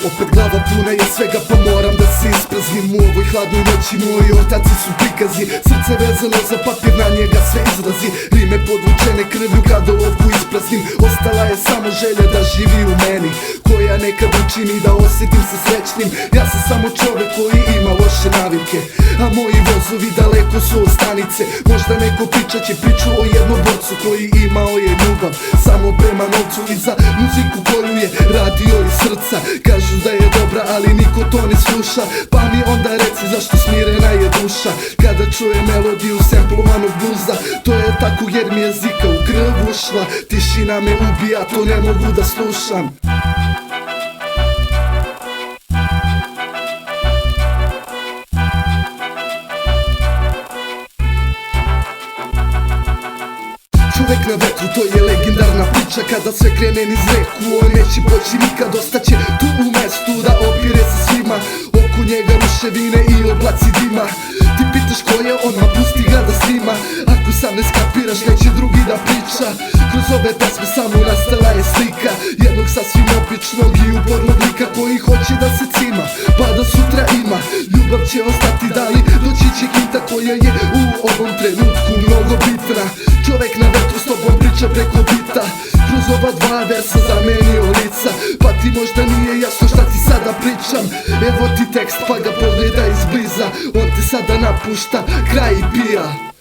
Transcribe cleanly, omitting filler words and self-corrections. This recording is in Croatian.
Opet glava puna je svega pa moram da se ispraznim. U ovoj hladnoj noći moji ortaci su prikazi. Srce vezano za papir, na njega sve izlazi. Rime podvučene krvlju kad olovku ispraznim. Ostala je samo želja da živi u meni, koja nekad učini da osjetim se srećnim. Ja sam samo čovek koji ima loše navike, a moji vozovi daleko su od stanice. Možda neko priča će priču o jednom borcu koji imao je ljubav samo prema novcu i za muziku koju je radio iz srca. Kažu da je dobra, ali niko to ne sluša. Pa mi onda reci zašto smirena je duša kada čuje melodiju semplovanog bluza. To je tako jer mi je zika u krv ušla. Tišina me ubija, to ne mogu da slušam. Čovek na vetru, to je legendarna priča. Kada sve krene niz reku, on neće poći nikad. Ostaće tu u mestu da opire se svima. Oko njega ruševine i oblaci dima. Ti pitaš ko je on, ma pusti ga da snima. Ako sam ne skapiraš, neće drugi da priča. Kroz ove pesme samo nastala je slika jednog sasvim običnog i upornog lika koji hoće da se cima, pa da sutra ima. Ljubav će ostati, da li doći će kinta koja je u ovom trenutku mnogo bitna. Čovek na vetru s tobom priča preko bita. Kroz ova dva versa zamenio lica. Pa ti možda nije jasno šta ti sada pričam. Evo ti tekst pa ga pogledaj izbliza. On te sada napušta, kraj i pija.